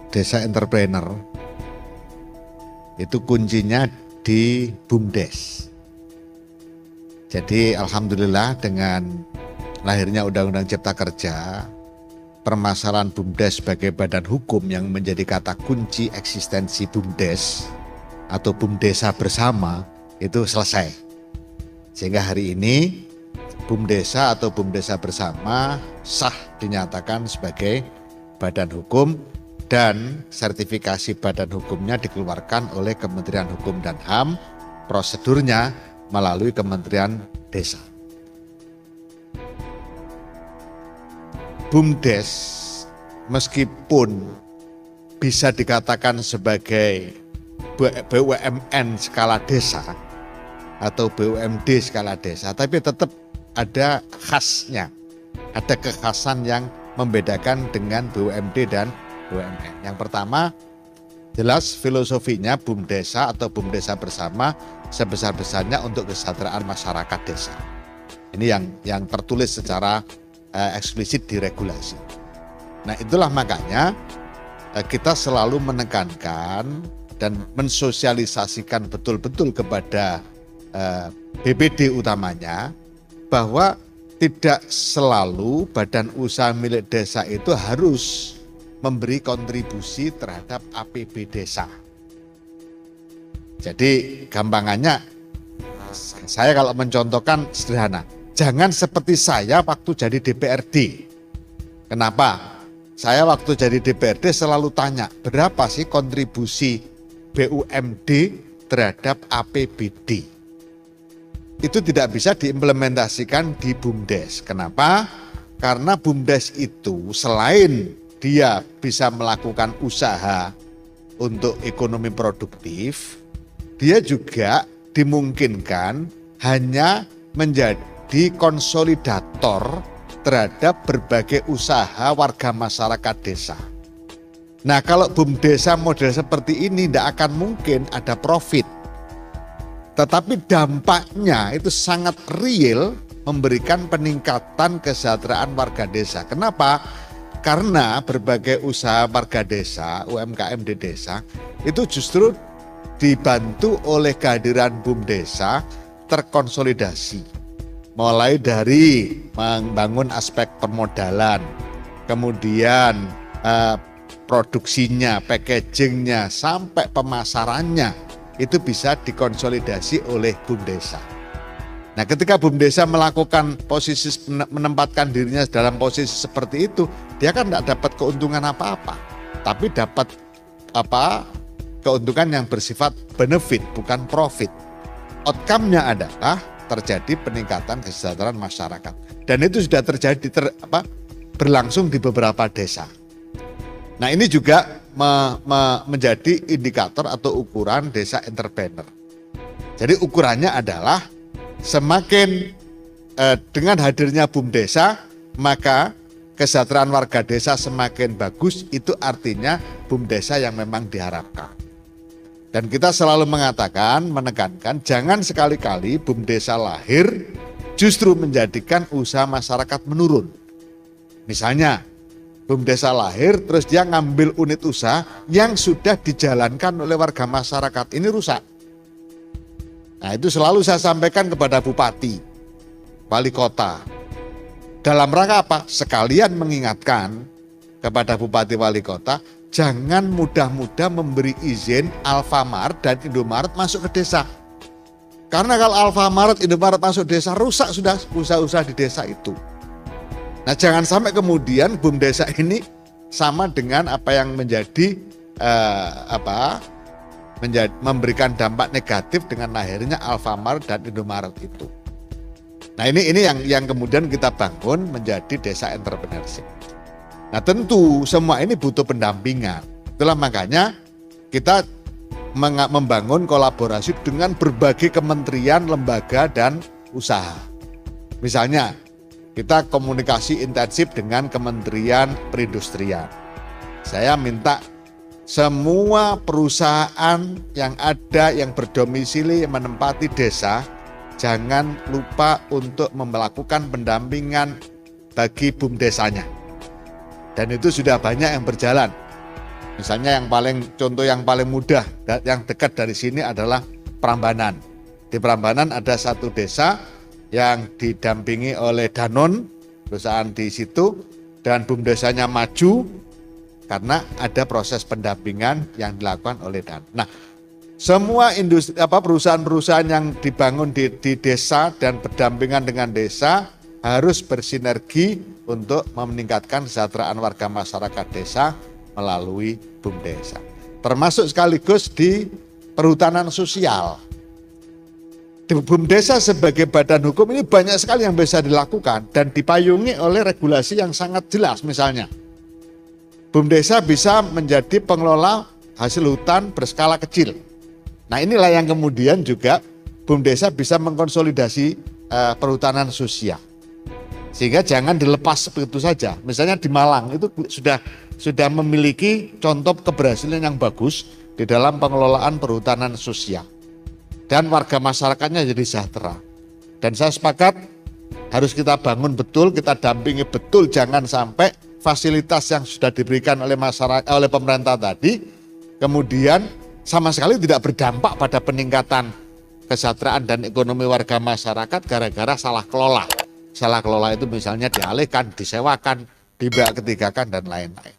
desa entrepreneur itu kuncinya di BUMDes. Jadi alhamdulillah dengan lahirnya Undang-Undang Cipta Kerja, permasalahan BUMDes sebagai badan hukum yang menjadi kata kunci eksistensi BUMDes atau BUMDesa bersama itu selesai. Sehingga hari ini BUMDesa atau BUMDesa bersama sah dinyatakan sebagai badan hukum dan sertifikasi badan hukumnya dikeluarkan oleh Kementerian Hukum dan HAM, prosedurnya melalui Kementerian Desa. BUMDes meskipun bisa dikatakan sebagai BUMN skala desa atau BUMD skala desa, tapi tetap ada khasnya, ada kekhasan yang membedakan dengan BUMD dan BUMN. Yang pertama, jelas filosofinya BUMDesa atau BUMDesa bersama sebesar-besarnya untuk kesejahteraan masyarakat desa. Ini yang tertulis secara eksplisit di regulasi. Nah, itulah makanya kita selalu menekankan dan mensosialisasikan betul-betul kepada BPD utamanya bahwa tidak selalu badan usaha milik desa itu harus memberi kontribusi terhadap APB desa. Jadi gampangannya, saya kalau mencontohkan sederhana, jangan seperti saya waktu jadi DPRD. Kenapa? Saya waktu jadi DPRD selalu tanya, berapa sih kontribusi BUMD terhadap APBD? Itu tidak bisa diimplementasikan di BUMDes. Kenapa? Karena BUMDes itu selain dia bisa melakukan usaha untuk ekonomi produktif, dia juga dimungkinkan hanya menjadi konsolidator terhadap berbagai usaha warga masyarakat desa. Nah, kalau BUMDesa model seperti ini tidak akan mungkin ada profit. Tetapi dampaknya itu sangat real memberikan peningkatan kesejahteraan warga desa. Kenapa? Karena berbagai usaha warga desa, UMKM di desa, itu justru dibantu oleh kehadiran BUMDesa terkonsolidasi. Mulai dari membangun aspek permodalan, kemudian produksinya, packagingnya, sampai pemasarannya, itu bisa dikonsolidasi oleh BUMDesa. Nah, ketika BUMDesa melakukan menempatkan dirinya dalam posisi seperti itu, dia kan tidak dapat keuntungan apa-apa, tapi dapat keuntungan yang bersifat benefit, bukan profit. Outcome-nya adalah terjadi peningkatan kesejahteraan masyarakat, dan itu sudah terjadi berlangsung di beberapa desa. Nah, ini juga menjadi indikator atau ukuran desa entrepreneur. Jadi ukurannya adalah semakin dengan hadirnya BUMDesa, maka kesejahteraan warga desa semakin bagus. Itu artinya BUMDesa yang memang diharapkan. Dan kita selalu mengatakan, menekankan, jangan sekali-kali BUMDesa lahir justru menjadikan usaha masyarakat menurun. Misalnya, BUMDesa lahir terus dia ngambil unit usaha yang sudah dijalankan oleh warga masyarakat. Ini rusak. Nah, itu selalu saya sampaikan kepada bupati, wali kota. Dalam rangka apa? Sekalian mengingatkan kepada bupati wali kota, jangan mudah-mudah memberi izin Alfamart dan Indomaret masuk ke desa. Karena kalau Alfamart, Indomaret masuk desa, rusak sudah usaha-usaha di desa itu. Nah, jangan sampai kemudian BUMDesa ini sama dengan apa yang menjadi memberikan dampak negatif dengan lahirnya Alfamart dan Indomaret itu. Nah, ini yang kemudian kita bangun menjadi desa entrepreneurship. Nah, tentu semua ini butuh pendampingan. Itulah makanya kita membangun kolaborasi dengan berbagai kementerian, lembaga, dan usaha. Misalnya, kita komunikasi intensif dengan Kementerian Perindustrian. Saya minta semua perusahaan yang ada yang berdomisili menempati desa, jangan lupa untuk melakukan pendampingan bagi BUMDesanya. Dan itu sudah banyak yang berjalan. Misalnya contoh yang paling mudah, yang dekat dari sini adalah Prambanan. Di Prambanan ada satu desa yang didampingi oleh Danone, perusahaan di situ, dan BUMDesanya maju karena ada proses pendampingan yang dilakukan oleh Danone. Nah, semua industri perusahaan-perusahaan yang dibangun di desa dan berdampingan dengan desa harus bersinergi untuk meningkatkan kesejahteraan warga masyarakat desa melalui BUMDesa. Termasuk sekaligus di perhutanan sosial. Di BUMDesa sebagai badan hukum ini banyak sekali yang bisa dilakukan dan dipayungi oleh regulasi yang sangat jelas. Misalnya, BUMDesa bisa menjadi pengelola hasil hutan berskala kecil. Nah, inilah yang kemudian juga BUMDesa bisa mengkonsolidasi perhutanan sosial. Sehingga jangan dilepas begitu saja. Misalnya di Malang itu sudah memiliki contoh keberhasilan yang bagus di dalam pengelolaan perhutanan sosial. Dan warga masyarakatnya jadi sejahtera. Dan saya sepakat harus kita bangun betul, kita dampingi betul, jangan sampai fasilitas yang sudah diberikan oleh oleh pemerintah tadi kemudian sama sekali tidak berdampak pada peningkatan kesejahteraan dan ekonomi warga masyarakat gara-gara salah kelola. Salah kelola itu misalnya dialihkan, disewakan, dibak ketigakan dan lain-lain.